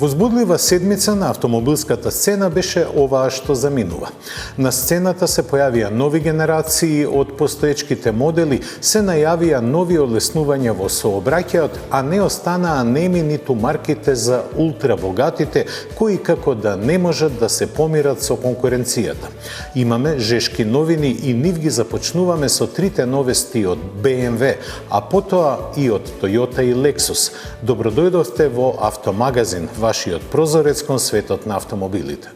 Возбудлива седмица на автомобилската сцена беше оваа што заминува. На сцената се појавија нови генерации од постоечките модели, се најавија нови олеснувања во сообраќајот, а не останаа неми ниту марките за ултрабогатите, кои како да не можат да се помират со конкуренцијата. Имаме жешки новини и нив ги започнуваме со трите новести од BMW, а потоа и од Toyota и Lexus. Добродојдовте во Автомагазин, вашиот прозорец кон светот на автомобилите.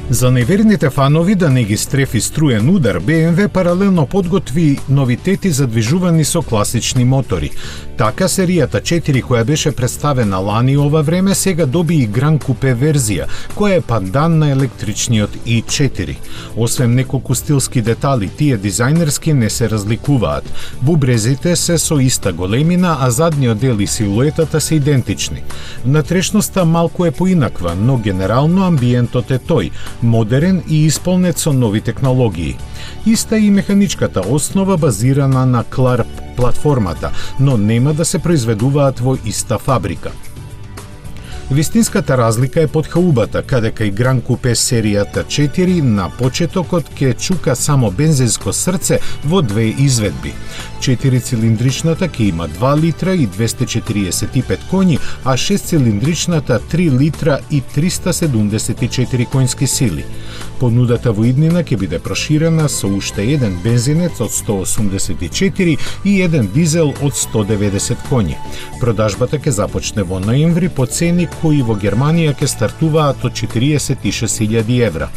За неверните фанови да не ги стрефи струен удар, BMW паралелно подготви новитети задвижувани со класични мотори. Така серијата 4 која беше представена лани ова време сега доби и Гран Купе верзија, која е пандан на електричниот i4. Освен неколку стилски детали, тие дизајнерски не се разликуваат. Бубрезите се со иста големина, а задниот дел и силуетата се идентични. Внатрешноста малку е поинаква, но генерално амбиентот е тој, модерен и исполнет со нови технологии. Иста и механичката основа базирана на CLAR платформата, но нема да се произведуваат во иста фабрика. Вистинската разлика е под хаубата, каде кај Гран Купе серијата 4 на почетокот ке чука само бензинско срце во две изведби. 4-цилиндричната ке има 2 литра и 245 коњи, а 6-цилиндричната 3 литра и 374 коњски сили. Понудата во иднина ќе биде проширена со уште еден бензинец од 184 и еден дизел од 190 коњи. Продажбата ќе започне во ноември по цени кои во Германија ќе стартуваат од 46.000 евра.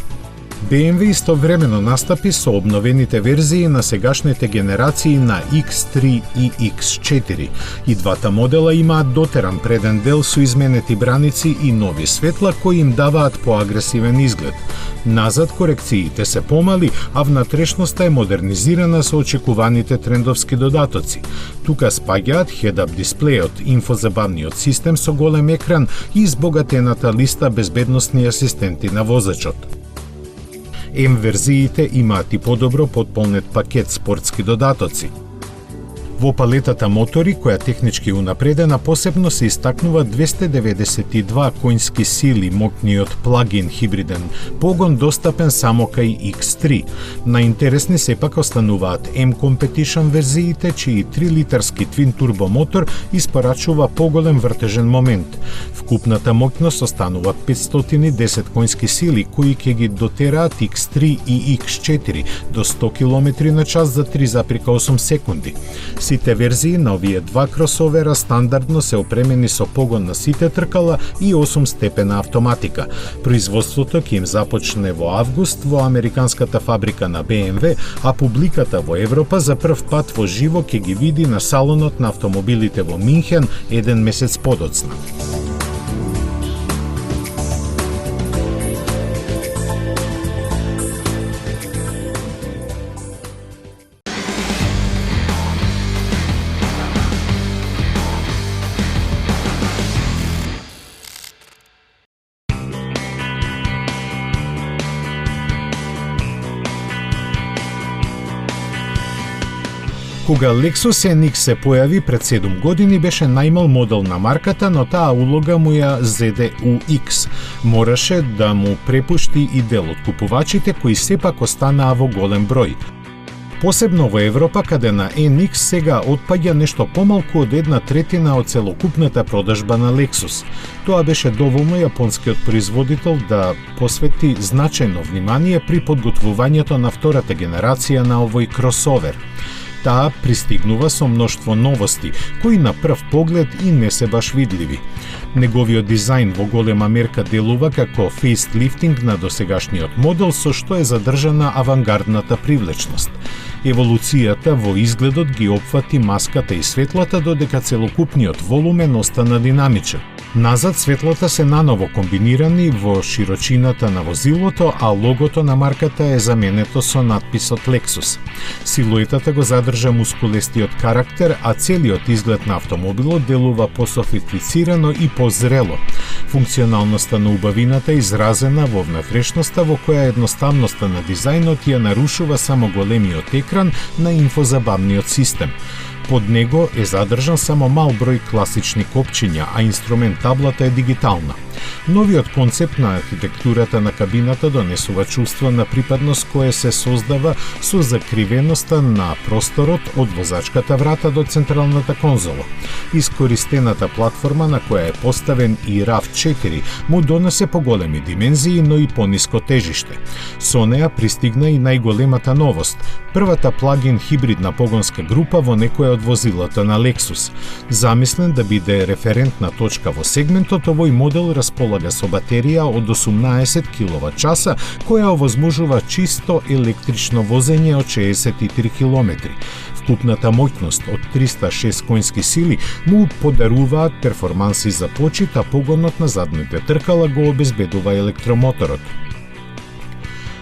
BMW истовремено настапи со обновените верзии на сегашните генерации на X3 и X4. И двата модела имаат дотеран преден дел со изменети браници и нови светла кои им даваат поагресивен изглед. Назад корекциите се помали, а внатрешноста е модернизирана со очекуваните трендовски додатоци. Тука спаѓаат head-up дисплејот, инфозабавниот систем со голем екран и избогатената листа безбедносни асистенти на возачот. М верзиите имаат и подобро потполнет пакет спортски додатоци. Во палетата мотори, која технички унапредена, посебно се истакнува 292 коњски сили моќниот плагин хибриден погон достапен само кај X3. Најинтересни сепак остануваат M-Competition верзиите, чии 3-литарски твин турбо мотор испорачува поголем вртежен момент. Вкупната моќност останува 510 коњски сили, кои ќе ги дотераат X3 и X4 до 100 км на час за 3,8 секунди. Сите верзии на овие два кросовера стандардно се опремени со погон на сите тркала и 8-степена автоматика. Производството ќе им започне во август во американската фабрика на BMW, а публиката во Европа за прв пат во живо ќе ги види на салонот на автомобилите во Минхен еден месец подоцна. Кога Lexus NX се појави пред 7 години, беше најмал модел на марката, но таа улога му ја зеде UX. Мораше да му препушти и дел од купувачите кои сепак останаа во голем број. Посебно во Европа, каде на NX сега отпаѓа нешто помалку од 1/3 од целокупната продажба на Lexus. Тоа беше доволно јапонскиот производител да посвети значајно внимание при подготвувањето на втората генерација на овој кросовер. Таа пристигнува со мноштво новости, кои на прв поглед и не се баш видливи. Неговиот дизајн во голема мерка делува како фейслифтинг на досегашниот модел, со што е задржана авангардната привлечност. Еволуцијата во изгледот ги опфати маската и светлата, додека целокупниот волумен остана динамичен. Назад светлата се наново комбинирани во широчината на возилото, а логото на марката е заменето со надписот Lexus. Силуетата го задржа мускулестиот карактер, а целиот изглед на автомобилот делува пософистицирано и позрело. Функционалноста на убавината е изразена во внатрешноста, во која едноставноста на дизајнот ја нарушува само големиот екран на инфозабавниот систем. Под него е задржан само мал број класични копчиња, а инструмент таблата е дигитална. Новиот концепт на архитектурата на кабината донесува чувство на припадност кое се создава со закривеноста на просторот од возачката врата до централната конзола. Искористената платформа на која е поставен и RAV4 му донесе поголеми димензии, но и пониско тежиште. Со неа пристигна и најголемата новост – првата плагин хибридна погонска група во некоја од возилата на Lexus. Замислен да биде референтна точка во сегментот, овој модел располага со батерија од 18 киловат-часа, која овозможува чисто електрично возење од 63 километри. Вкупната моќност од 306 конски сили му подаруваат перформанси за почит, а погонот на задните тркала го обезбедува електромоторот.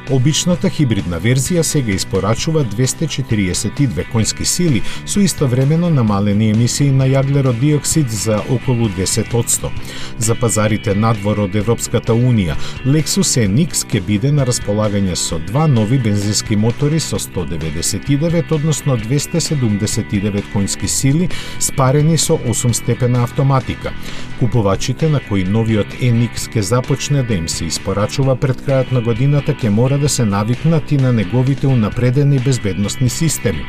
Обичната хибридна верзија сега испорачува 242 конски сили со истовремено намалени емисии на јаглерод диоксид за околу 10%. За пазарите надвор од Европската Унија, Lexus NX ќе биде на располагање со два нови бензински мотори со 199, односно 279 конски сили, спарени со 8-степена автоматика. Купувачите на кои новиот NX ќе започне да им се испорачува пред крајот на годината ќе мора да се навикнат и на неговите унапредени безбедносни системи.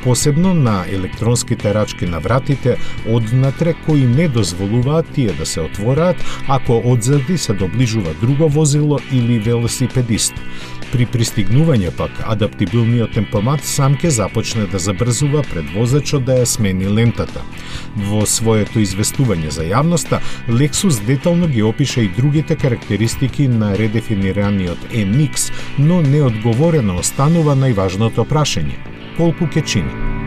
Посебно на електронските рачки на вратите однатре кои не дозволуваат тие да се отвораат ако одзади се доближува друго возило или велосипедист. При пристигнување пак, адаптибилниот темпомат сам ќе започне да забрзува пред возачот да ја смени лентата. Во своето известување за јавноста, Lexus детално ги опиша и другите карактеристики на редефинираниот NX, но неодговорено останува најважното прашање – колку ќе чини?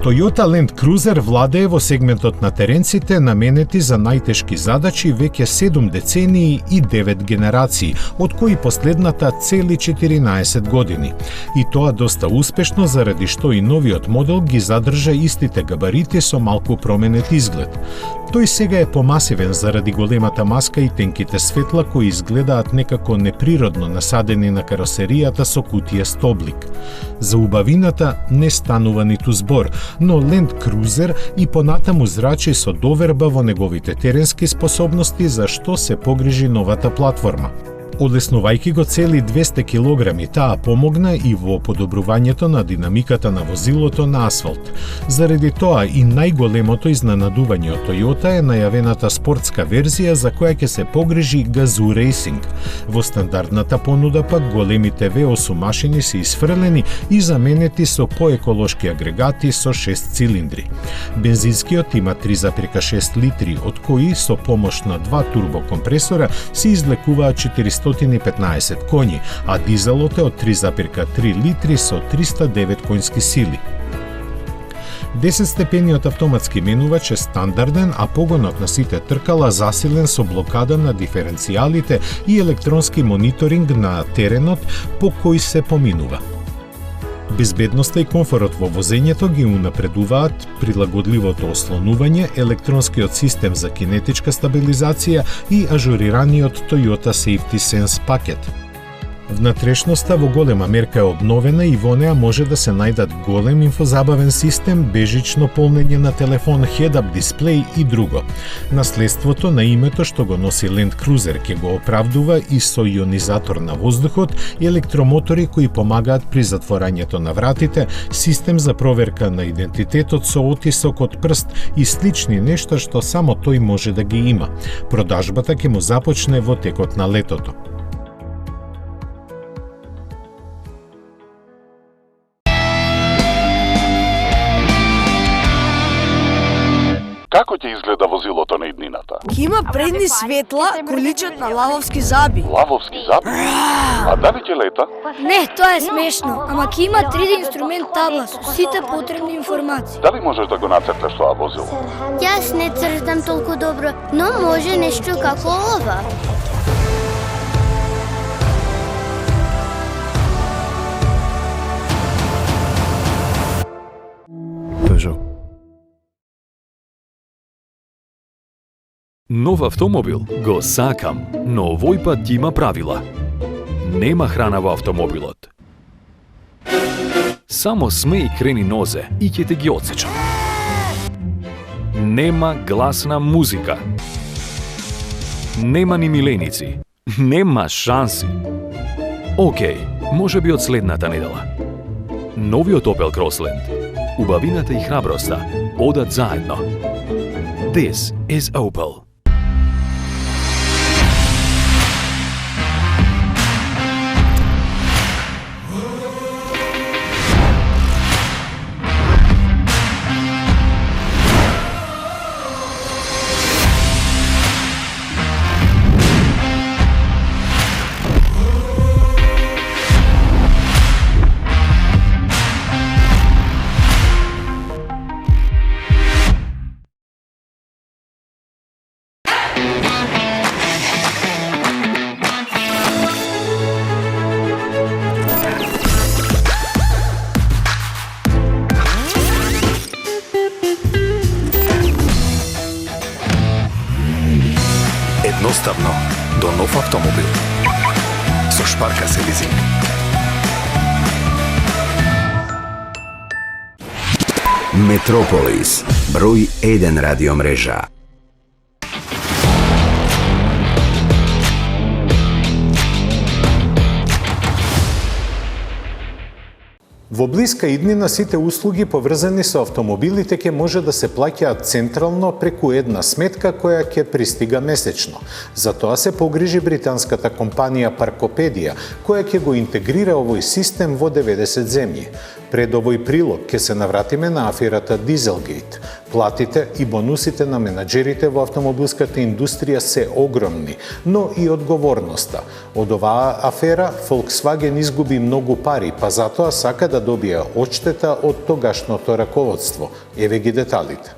Toyota Land Cruiser владее во сегментот на теренците наменети за најтешки задачи веќе 7 децении и 9 генерации, од кои последната цели 14 години. И тоа доста успешно, заради што и новиот модел ги задржа истите габарити со малку променет изглед. Тој сега е помасивен заради големата маска и тенките светла кои изгледаат некако неприродно насадени на каросеријата со кутија стоблик. За убавината не станува ниту збор, но Land Cruiser и понатаму зрачи со доверба во неговите теренски способности за што се погрижи новата платформа. Олеснувајќи го цели 200 килограми, таа помогна и во подобрувањето на динамиката на возилото на асфалт. Заради тоа и најголемото изненадување од Toyota е најавената спортска верзија за која ќе се погрижи Gazoo Racing. Во стандардната понуда пак големите V8 машини се исфрлени и заменети со поеколошки агрегати со 6 цилиндри. Бензинскиот има 3,6 литри, од кои со помош на 2 турбокомпресора се излекуваат 415 коњи, а дизелот е од 3,3 литри со 309 конски сили. 10-степениот автоматски менувач е стандарден, а погонот на сите тркала засилен со блокада на диференцијалите и електронски мониторинг на теренот по кој се поминува. Безбедноста и комфорот во возењето ги унапредуваат прилагодливото ослонување, електронскиот систем за кинетичка стабилизација и ажурираниот Toyota Safety Sense пакет. Внатрешноста во голема мерка е обновена и во неа може да се најдат голем инфозабавен систем, бежично полнење на телефон, head-up дисплеј и друго. Наследството на името што го носи Land Cruiser ќе го оправдува и со ионизатор на воздухот, електромотори кои помагаат при затворањето на вратите, систем за проверка на идентитетот со отисок од прст и слични нешта што само тој може да ги има. Продажбата ќе му започне во текот на летото. Како ќе изгледа возилото на иднината? Ќе има предни светла кои личат на лавовски заби. Лавовски заби? А дали ќе лета? Не, тоа е смешно, ама ќе има 3D инструмент табла со сите потребни информации. Дали можеш да го нацрташ тоа возило? Јас не цртам толку добро, но може нешто како ова. Peugeot. Нов автомобил го сакам, но овој пат има правила. Нема храна во автомобилот. Само смеј крени нозе и ќе те ги отсечам. Нема гласна музика. Нема ни миленици. Нема шанси. Океј, може би од следната недела. Новиот Opel Crossland. Убавината и храброста одат заедно. This is Opel. Едноставно до нов автомобил со Шпарка се лизинг. Метрополис, број 1 радиомрежа. Во блиска иднина сите услуги поврзани со автомобилите ќе може да се плаќаат централно преку една сметка која ќе пристига месечно. За тоа се погрижи британската компанија Паркопедија, која ќе го интегрира овој систем во 90 земји. Пред овој прилог ќе се навратиме на аферата Дизелгейт. Платите и бонусите на менаџерите во автомобилската индустрија се огромни, но и одговорноста. Од оваа афера Volkswagen изгуби многу пари, па затоа сака да добие одштета од тогашното раководство. Еве ги деталите.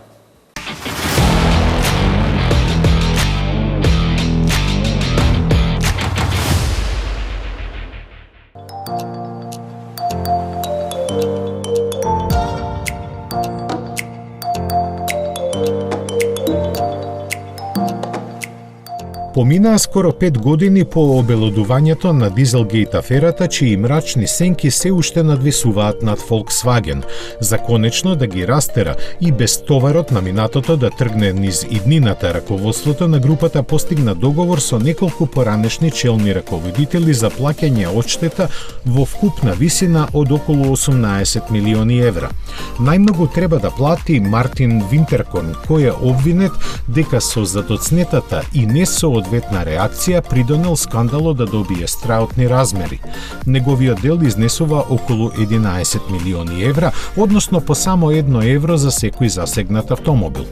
Поминаа скоро 5 години по обелодувањето на Дизелгейт аферата, чии мрачни сенки се уште надвисуваат над Volkswagen, за конечно да ги растера и без товарот на минатото да тргне низ иднината. Раководството на групата постигна договор со неколку поранешни челни раководители за плаќање одштета во вкупна висина од околу 18 милиони евра. Најмногу треба да плати Мартин Винтеркорн, кој е обвинет дека со задоцнетата и не со одветна реакција придонел скандалот да добие страутни размери. Неговиот дел изнесува околу 11 милиони евра, односно по само 1 евро за секој засегнат автомобил.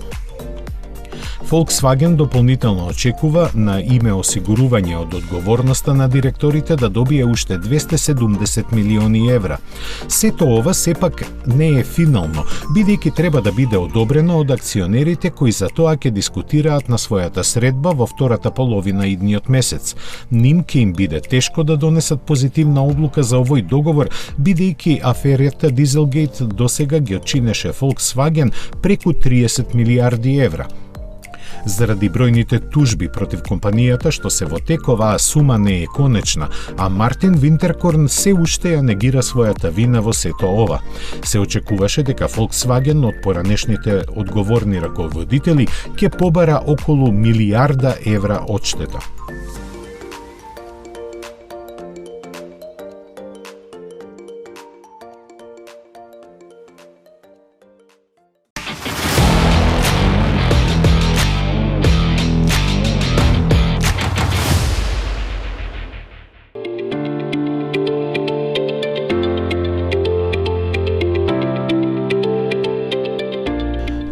Volkswagen дополнително очекува на име осигурување од одговорноста на директорите да добие уште 270 милиони евра. Сето ова сепак не е финално, бидејќи треба да биде одобрено од акционерите кои за тоа ќе дискутираат на својата средба во втората половина идниот месец. Ним ќе им биде тешко да донесат позитивна одлука за овој договор, бидејќи аферата Дизелгейт досега ги отчинеше Volkswagen преку 30 милиарди евра. Заради бројните тужби против компанијата што се во тек, оваа сума не е конечна, а Мартин Винтеркорн се уште ја негира својата вина во сето ова. Се очекуваше дека Volkswagen од поранешните одговорни раководители ќе побара околу милијарда евра одштета.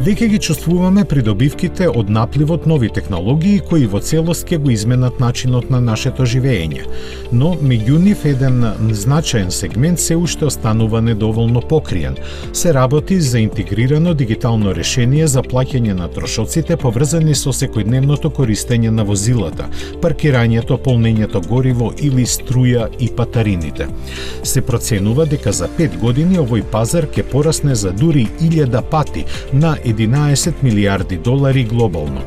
Веќе ги чувствуваме придобивките од напливот нови технологии кои во целост ќе го изменат начинот на нашето живење. Но меѓу нив еден значаен сегмент се уште останува недоволно покриен. Се работи за интегрирано дигитално решение за плаќање на трошоците поврзани со секојдневното користење на возилата, паркирањето, полнењето гориво или струја и патарините. Се проценува дека за 5 години овој пазар ќе порасне за дури 1000 пати на 11 милијарди долари глобално.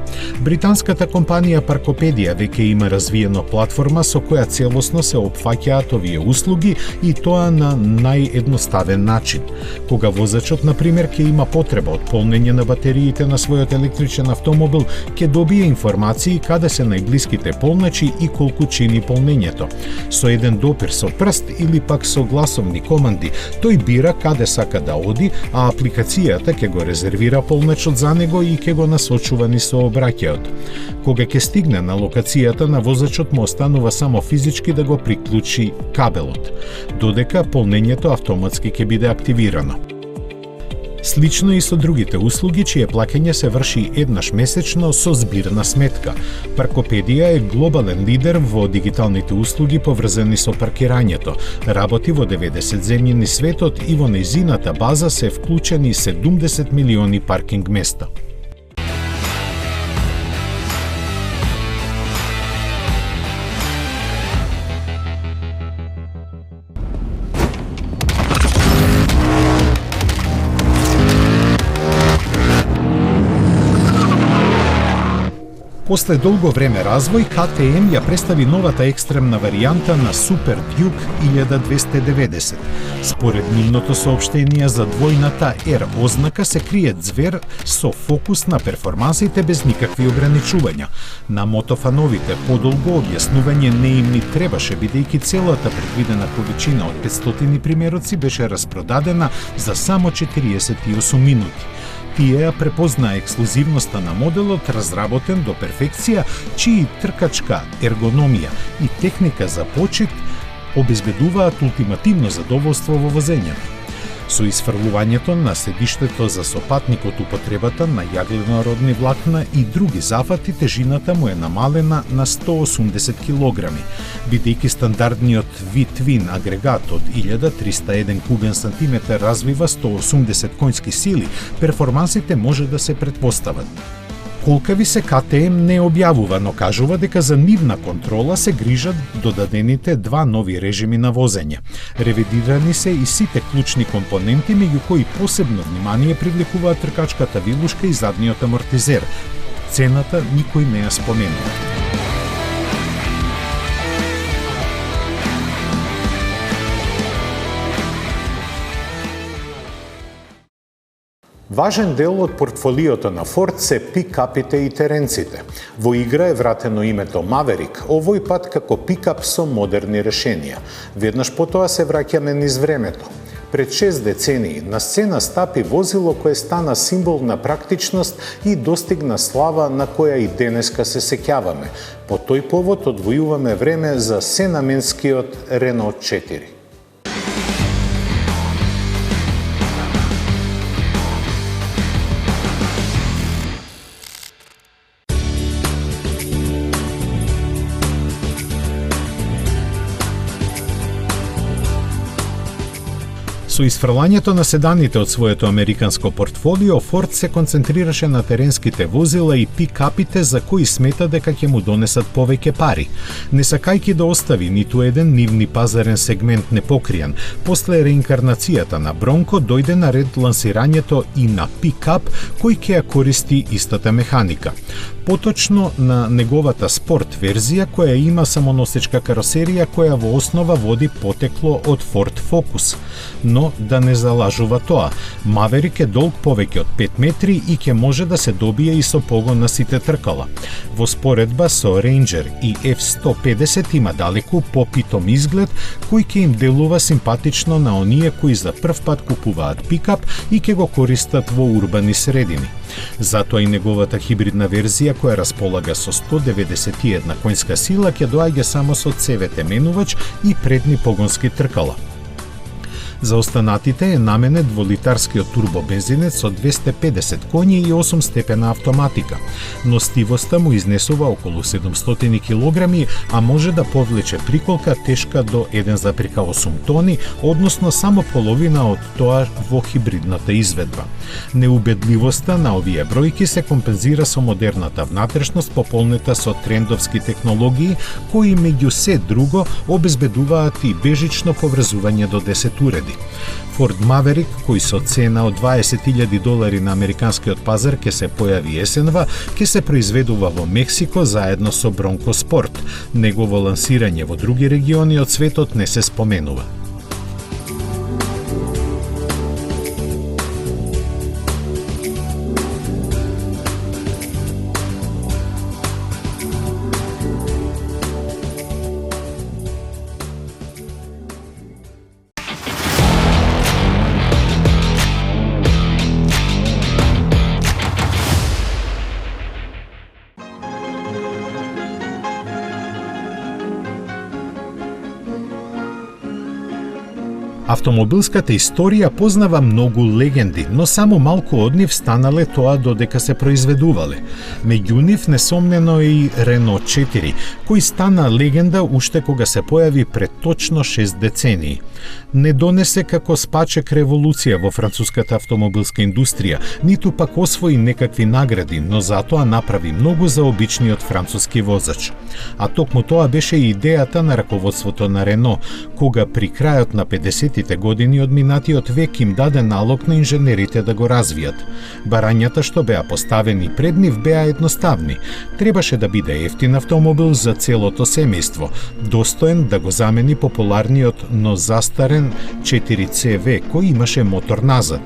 Британската компанија Паркопедија веќе има развиена платформа со која целосно се опфаќаат овие услуги и тоа на наједноставен начин. Кога возачот, например, ќе има потреба од полнење на батериите на својот електричен автомобил, ќе добие информации каде се најблиските полначи и колку чини полнењето. Со еден допир со прст или пак со гласовни команди, тој бира каде сака да оди, а апликацијата ќе го резервира полначот за него и ќе го насочува низ сообраќајот. Кога ќе стигне на локацијата, на возачот му останува само физички да го приклучи кабелот, додека полнењето автоматски ќе биде активирано. Слично и со другите услуги, чие плаќање се врши еднаш месечно со збирна сметка. Паркопедија е глобален лидер во дигиталните услуги поврзани со паркирањето. Работи во 90 земји низ светот и во нејзината база се вклучени 70 милиони паркинг места. После долго време развој, KTM ја представи новата екстремна варијанта на Super Duke 1290. Според нивното соопштение за двојната R ознака се крие звер со фокус на перформансите без никакви ограничувања. На мотофановите подолго објаснување не им ни требаше, бидејќи целата предвидена количина од 500 примероци беше распродадена за само 48 минути. Тие ја препознаа ексклузивноста на моделот, разработен до перфекција, чии тркачка ергономија и техника за почит обезбедуваат ултимативно задоволство во возењето. Со изфрлувањето на седиштето за сопатник од употребата на јагленородни влакна и други зафати, тежината му е намалена на 180 кг. Бидејќи стандардниот V-Twin агрегат од 1301 кубен сантиметар развива 180 конски сили, перформансите може да се претпостават. Колкави се KTM не објавува, но кажува дека за нивна контрола се грижат додадените 2 нови режими на возење. Ревидирани се и сите клучни компоненти, меѓу кои посебно внимание привлекуваат тркачката вилушка и задниот амортизер. Цената никој не ја споменува. Важен дел од портфолиото на Ford се пикапите и теренците. Во игра е вратено името Maverick, овој пат како пикап со модерни решенија. Веднаш потоа се враќаме низ времето. Пред 6 децении на сцена стапи возило кое стана символ на практичност и достигна слава на која и денеска се сеќаваме. По тој повод одвојуваме време за сенаменскиот Renault 4. Со исфрлањето на седаните од своето американско портфолио, Форд се концентрираше на теренските возила и пикапите за кои смета дека ќе му донесат повеќе пари. Не сакајќи да остави ниту еден нивни пазарен сегмент непокриен, после реинкарнацијата на Бронко дојде на ред лансирањето и на пикап кој ќе ја користи истата механика. Поточно на неговата спорт верзија која има самоносечка каросерија која во основа води потекло од Ford Focus. Но да не залажува тоа, Маверик е долг повеќе од 5 метри и ќе може да се добие и со погон на сите тркала. Во споредба со Ranger и F-150 има далеку попитом изглед кој ќе им делува симпатично на оние кои за прв пат купуваат пикап и ќе го користат во урбани средини. Затоа и неговата хибридна верзија која располага со 191 конска сила ќе доаѓа само со CVT менувач и предни погонски тркала. За останатите е наменет дволитарскиот турбобензинец со 250 коњи и 8 степена автоматика. Ностивоста му изнесува околу 700 килограми, а може да повлече приколка тешка до 1,8 тони, односно само половина од тоа во хибридната изведба. Неубедливоста на овие бројки се компензира со модерната внатрешност пополнета со трендовски технологии, кои меѓу се друго обезбедуваат и бежично поврзување до 10 уреди. Ford Maverick, кој со цена од $20,000 на американскиот пазар ќе се појави есенва, ќе се произведува во Мексико заедно со Bronco Sport. Негово лансирање во други региони од светот не се споменува. Автомобилската историја познава многу легенди, но само малку од нив станале тоа додека се произведувале. Меѓу нив несомнено е и Renault 4, кој стана легенда уште кога се појави пред точно 6 децении. Не донесе како спачек револуција во француската автомобилска индустрија, ниту пак освои некакви награди, но затоа направи многу за обичниот француски возач. А токму тоа беше и идејата на раководството на Рено, кога при крајот на 50-тите години од минатиот век им даде налог на инженерите да го развијат. Барањата што беа поставени пред нив беа едноставни. Требаше да биде ефтин автомобил за целото семејство, достоен да го замени популарниот, но застарен 4CV кој имаше мотор назад.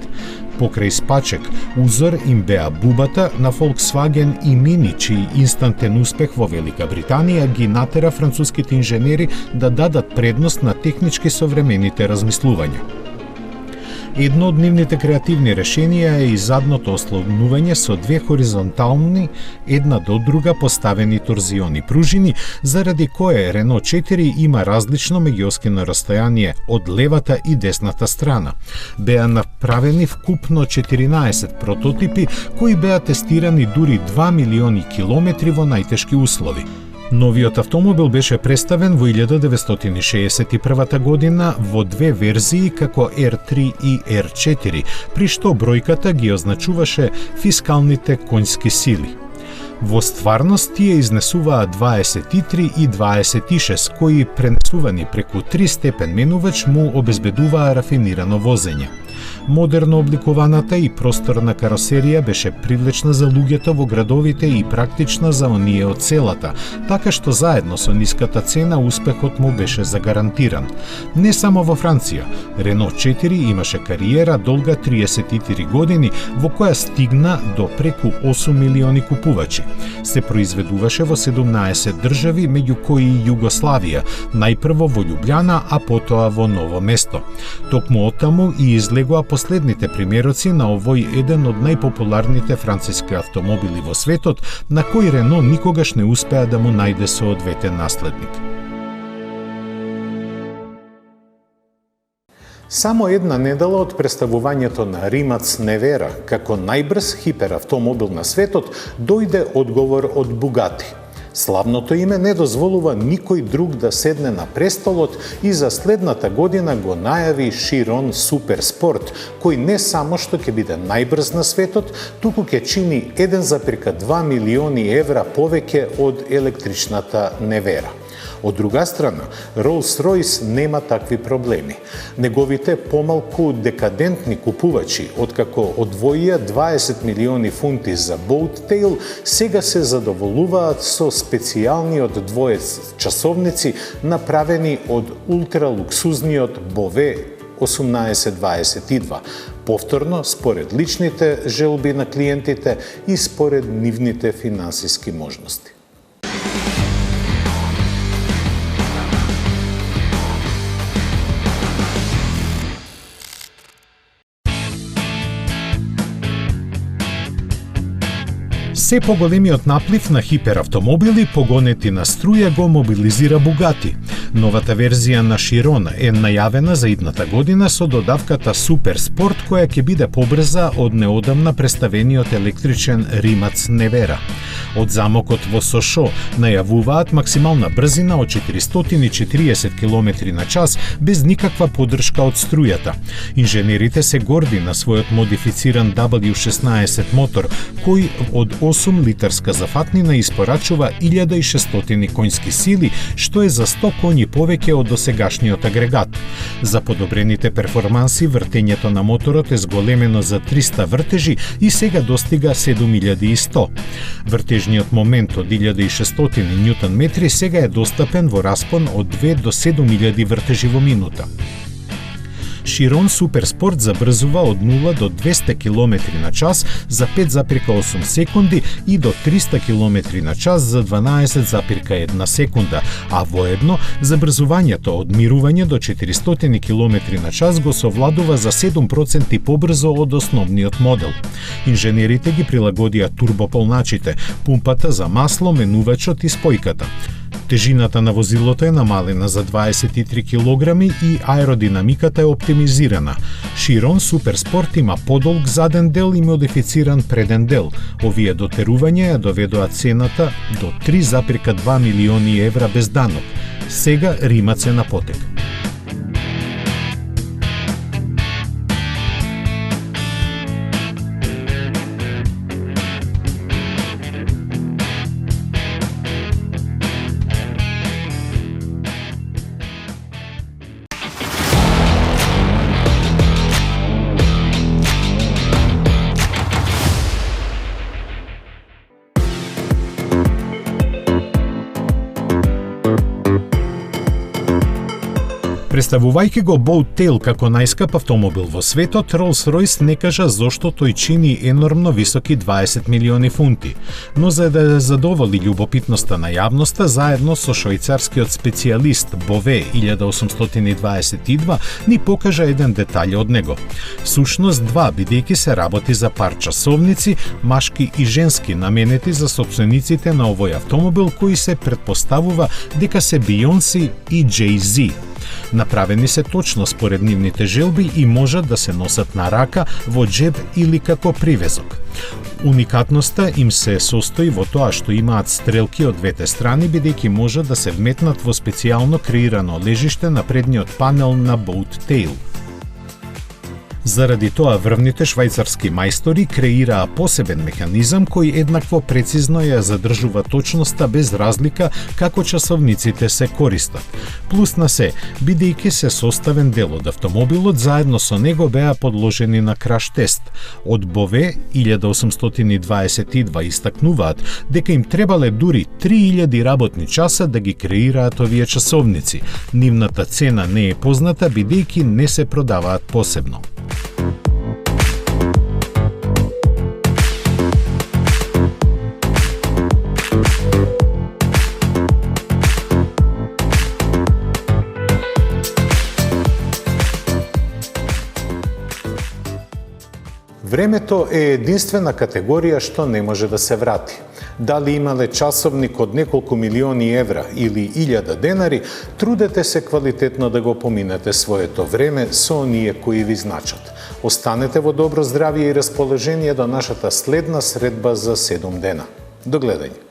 Покрај спачек, узор им беа бубата на Volkswagen и Mini, чиј инстантен успех во Велика Британија ги натера француските инженери да дадат предност на технички современите размислувања. Едно од нивните креативни решенија е и задното ослонување со две хоризонтални, една до друга поставени торзиони пружини, заради кое Renault 4 има различно меѓуоскино растојание од левата и десната страна. Беа направени вкупно 14 прототипи кои беа тестирани дури 2 милиони километри во најтешки услови. Новиот автомобил беше представен во 1961 година во две верзии како R3 и R4, при што бројката ги означуваше фискалните конјски сили. Во стварност тие изнесуваат 23 и 26, кои пренесувани преку 3 степен менувач му обезбедуваа рафинирано возење. Модерно обликуваната и просторна каросерија беше привлечна за луѓето во градовите и практична за оние од селата, така што заедно со ниската цена успехот му беше загарантиран. Не само во Франција, Renault 4 имаше кариера долга 34 години во која стигна до преку 8 милиони купувачи. Се произведуваше во 17 држави, меѓу кои и Југославија, најпрво во Љубљана, а потоа во Ново место. Токму оттаму и излегоа последните примероци на овој еден од најпопуларните француски автомобили во светот, на кој Рено никогаш не успеа да му најде соодветен наследник. Само една недела од представувањето на Римац Невера како најбрз хиперавтомобил на светот, дојде одговор од Бугати. Славното име не дозволува никој друг да седне на престолот и за следната година го најави Chiron Суперспорт, кој не само што ќе биде најбрз на светот, туку ќе чини 1,2 милиони евра повеќе од електричната Невера. Од друга страна, Rolls-Royce нема такви проблеми. Неговите помалку декадентни купувачи, откако одвоија 20 милиони фунти за Boattail, сега се задоволуваат со специјалниот двоец часовници направени од ултралуксузниот Bovet 1822, повторно според личните желби на клиентите и според нивните финансиски можности. Се поголемиот наплив на хиперавтомобили погонети на струја го мобилизира Bugatti. Новата верзија на Chiron е најавена за идната година со додавката Суперспорт, која ќе биде побрза од неодамна представениот електричен Rimac Nevera. Од замокот во Сошо најавуваат максимална брзина од 440 км на час без никаква поддршка од струјата. Инженерите се горди на својот модифициран W16 мотор, кој од 8-литарска зафатнина испорачува 1600 конски сили, што е за 100 коњи повеќе од досегашниот агрегат. За подобрените перформанси, вртењето на моторот е зголемено за 300 вртежи и сега достига 7100. Вртежниот момент од 1600 Нм сега е достапен во распон од 2 до 7000 вртежи во минута. Chiron Суперспорт забрзува од 0 до 200 км на час за 5,8 секунди и до 300 км на час за 12,1 секунда, а воедно забрзувањето од мирување до 400 км на час го совладува за 7% побрзо од основниот модел. Инженерите ги прилагодија турбополначите, пумпата за масло, менувачот и спојката. Тежината на возилото е намалена за 23 кг и аеродинамиката е оптимизирана. Chiron Суперспорт има подолг заден дел и модифициран преден дел. Овие дотерувања ја доведоа цената до 3,2 милиони евра без данок. Сега Rimac е на потек. Представувајќи го Boattail како најскап автомобил во светот, Rolls-Royce не кажа зошто тој чини енормно високи 20 милиони фунти. Но за да задоволи љубопитноста на јавноста, заедно со швајцарскиот специјалист Bovet 1822 ни покажа еден детаљ од него. Всушност два, бидејќи се работи за пар часовници, машки и женски, наменети за сопствениците на овој автомобил, кои се претпоставува дека се Beyoncé и Jay-Z. Направени се точно според нивните желби и можат да се носат на рака, во джеб или како привезок. Уникатноста им се состои во тоа што имаат стрелки од двете страни, бидејќи можат да се вметнат во специјално креирано лежиште на предниот панел на Boattail. Заради тоа врвните швајцарски мајстори креираа посебен механизам кој еднакво прецизно ја задржува точноста без разлика како часовниците се користат. Плюс на се, бидејќи се составен дел од автомобилот, заедно со него беа подложени на краш тест. Од Bovet 1822 истакнуваат дека им требале дури 3000 работни часа да ги креираат овие часовници. Нивната цена не е позната бидејќи не се продаваат посебно. Времето е единствена категорија што не може да се врати. Дали имале часовник од неколку милиони евра или 1000 денари, трудете се квалитетно да го поминете своето време со оние кои ви значат. Останете во добро здравје и расположение до нашата следна средба за 7 дена. До гледање.